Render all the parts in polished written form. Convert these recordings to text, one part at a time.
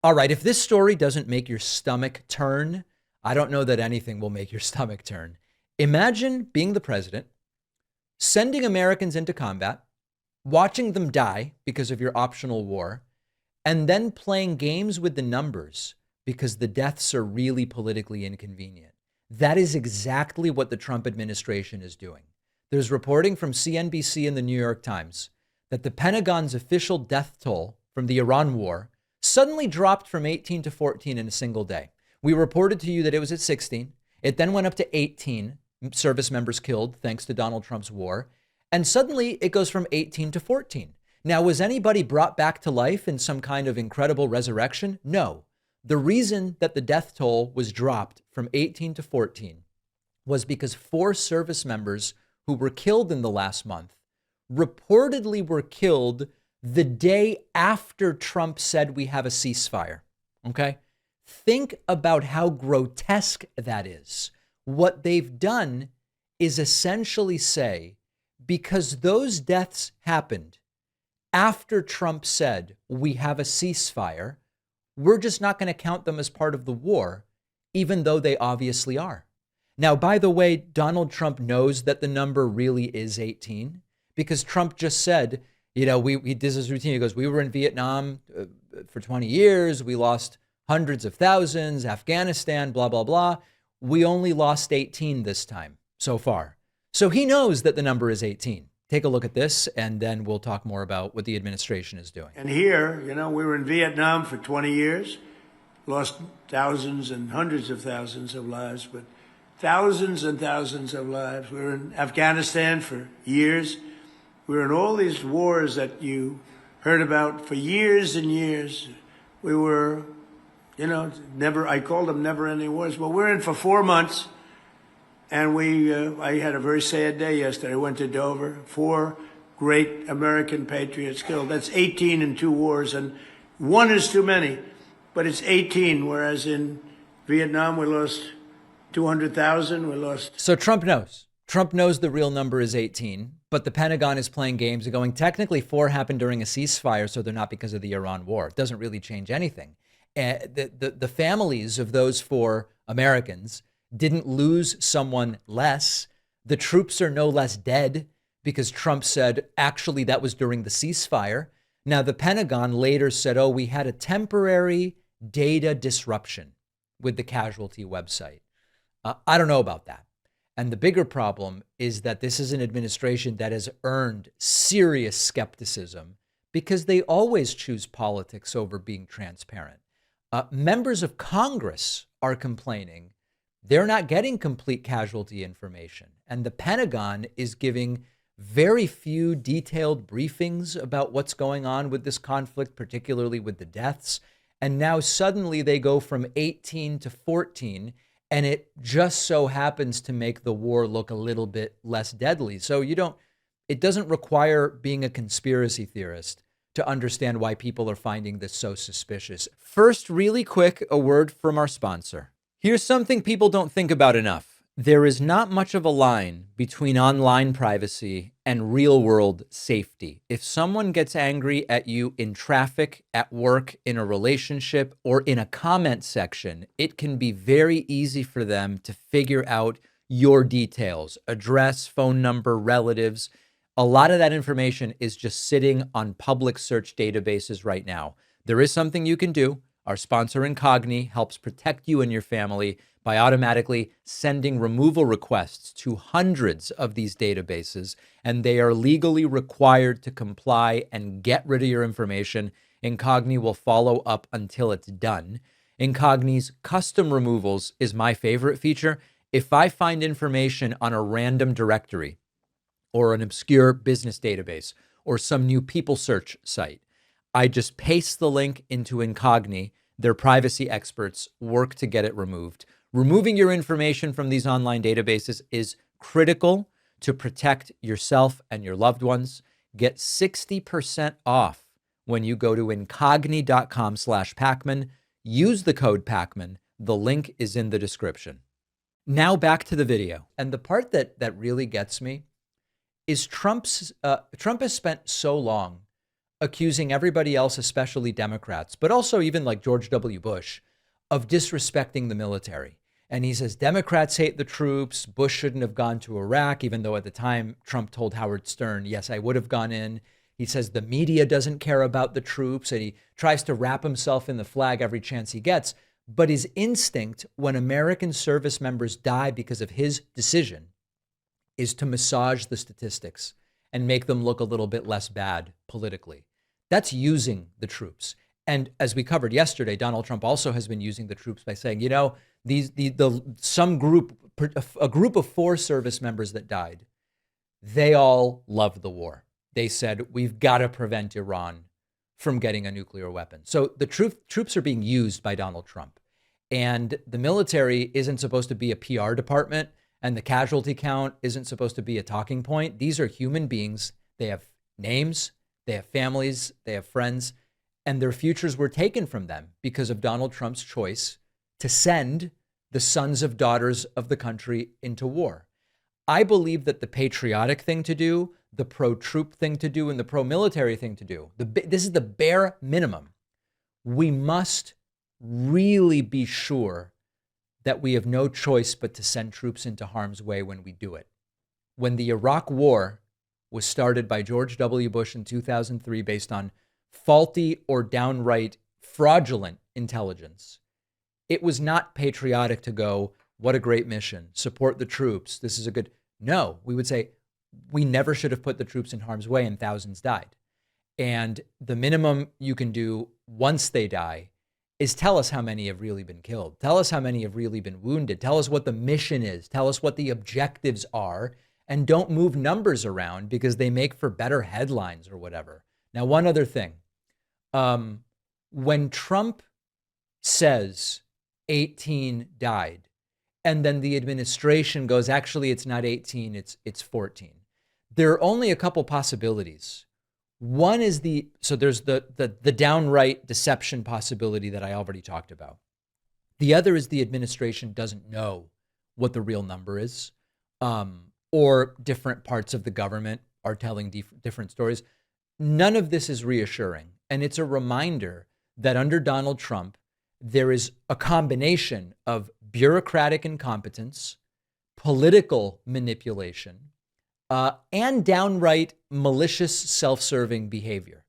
All right, if this story doesn't make your stomach turn, I don't know that anything will make your stomach turn. Imagine being the president, sending Americans into combat, watching them die because of your optional war, and then playing games with the numbers because the deaths are really politically inconvenient. That is exactly what the Trump administration is doing. There's reporting from CNBC and the New York Times that the Pentagon's official death toll from the Iran war suddenly dropped from 18 to 14 in a single day. We reported to you that it was at 16. It then went up to 18 service members killed thanks to Donald Trump's war. And suddenly it goes from 18 to 14. Now, was anybody brought back to life in some kind of incredible resurrection? No. The reason that the death toll was dropped from 18 to 14 was because 4 service members who were killed in the last month reportedly were killed the day after Trump said we have a ceasefire. Okay? Think about how grotesque that is. What they've done is essentially say, because those deaths happened after Trump said we have a ceasefire, we're just not going to count them as part of the war, even though they obviously are. Now, by the way, Donald Trump knows that the number really is 18 because Trump just said, you know, we this is routine. He goes, we were in Vietnam for 20 years. We lost hundreds of thousands, Afghanistan, blah, blah, blah. We only lost 18 this time so far. So he knows that the number is 18. Take a look at this, and then we'll talk more about what the administration is doing. And here, you know, we were in Vietnam for 20 years, lost thousands and hundreds of thousands of lives, but thousands and thousands of lives. We were in Afghanistan for years. We were in all these wars that you heard about for years and years. We were, you know, I called them never-ending wars. Well, we're in for 4 months. And I had a very sad day yesterday. I went to Dover. 4 great American patriots killed. That's 18 in 2 wars, and 1 is too many. But it's 18, whereas in Vietnam we lost 200,000. We lost. So Trump knows. Trump knows the real number is 18, but the Pentagon is playing games and going, technically 4 happened during a ceasefire, so they're not because of the Iran war. It doesn't really change anything. The families of those 4 Americans didn't lose someone less. The troops are no less dead because Trump said, actually, that was during the ceasefire. Now, the Pentagon later said, oh, we had a temporary data disruption with the casualty website. I don't know about that. And the bigger problem is that this is an administration that has earned serious skepticism because they always choose politics over being transparent. Members of Congress are complaining they're not getting complete casualty information. And the Pentagon is giving very few detailed briefings about what's going on with this conflict, particularly with the deaths. And now suddenly they go from 18 to 14, and it just so happens to make the war look a little bit less deadly. So it doesn't require being a conspiracy theorist to understand why people are finding this so suspicious. First, really quick, a word from our sponsor. Here's something people don't think about enough. There is not much of a line between online privacy and real world safety. If someone gets angry at you in traffic, at work, in a relationship, or in a comment section, it can be very easy for them to figure out your details, address, phone number, relatives. A lot of that information is just sitting on public search databases right now. There is something you can do. Our sponsor, Incogni, helps protect you and your family by automatically sending removal requests to hundreds of these databases, and they are legally required to comply and get rid of your information. Incogni will follow up until it's done. Incogni's custom removals is my favorite feature. If I find information on a random directory or an obscure business database or some new people search site, I just paste the link into Incogni. Their privacy experts work to get it removed. Removing your information from these online databases is critical to protect yourself and your loved ones. Get 60% off when you go to incogni.com/Pakman. Use the code Pakman. The link is in the description. Now back to the video. And the part that really gets me is Trump has spent so long accusing everybody else, especially Democrats, but also even like George W. Bush, of disrespecting the military. And he says Democrats hate the troops. Bush shouldn't have gone to Iraq, even though at the time Trump told Howard Stern, yes, I would have gone in. He says the media doesn't care about the troops, and he tries to wrap himself in the flag every chance he gets. But his instinct when American service members die because of his decision is to massage the statistics and make them look a little bit less bad politically. That's using the troops. And as we covered yesterday, Donald Trump also has been using the troops by saying, a group of 4 service members that died, they all loved the war. They said, we've got to prevent Iran from getting a nuclear weapon. So the troops are being used by Donald Trump. And the military isn't supposed to be a PR department, and the casualty count isn't supposed to be a talking point. These are human beings. They have names, they have families, they have friends, and their futures were taken from them because of Donald Trump's choice to send the sons of daughters of the country into war. I believe that the patriotic thing to do, the pro-troop thing to do, and the pro-military thing to do, this is the bare minimum. We must really be sure that we have no choice but to send troops into harm's way when we do it. When the Iraq War was started by George W. Bush in 2003 based on faulty or downright fraudulent intelligence, it was not patriotic to go, what a great mission, support the troops, this is a good... No, we would say, we never should have put the troops in harm's way and thousands died. And the minimum you can do once they die is tell us how many have really been killed. Tell us how many have really been wounded. Tell us what the mission is. Tell us what the objectives are. And don't move numbers around because they make for better headlines or whatever. Now, one other thing. When Trump says 18 died, and then the administration goes, actually, it's not 18, it's 14. There are only a couple possibilities. One is there's the downright deception possibility that I already talked about. The other is the administration doesn't know what the real number is, or different parts of the government are telling different stories. None of this is reassuring. And it's a reminder that under Donald Trump, there is a combination of bureaucratic incompetence, political manipulation, and downright malicious, self-serving behavior.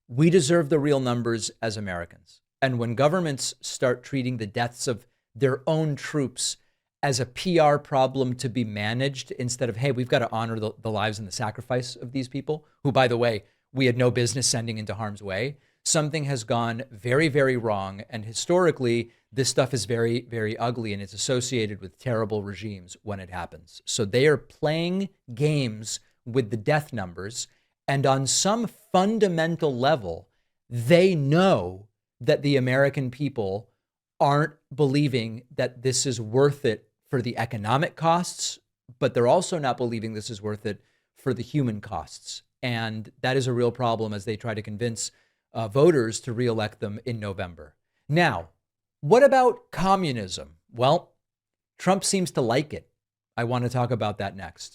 We deserve the real numbers as Americans. And when governments start treating the deaths of their own troops as a PR problem to be managed instead of, hey, we've got to honor the lives and the sacrifice of these people, who, by the way, we had no business sending into harm's way, something has gone very, very wrong. And historically, this stuff is very, very ugly, and it's associated with terrible regimes when it happens. So they are playing games with the death numbers. And on some fundamental level, they know that the American people aren't believing that this is worth it for the economic costs, but they're also not believing this is worth it for the human costs. And that is a real problem as they try to convince voters to reelect them in November. Now, what about communism? Well, Trump seems to like it. I want to talk about that next.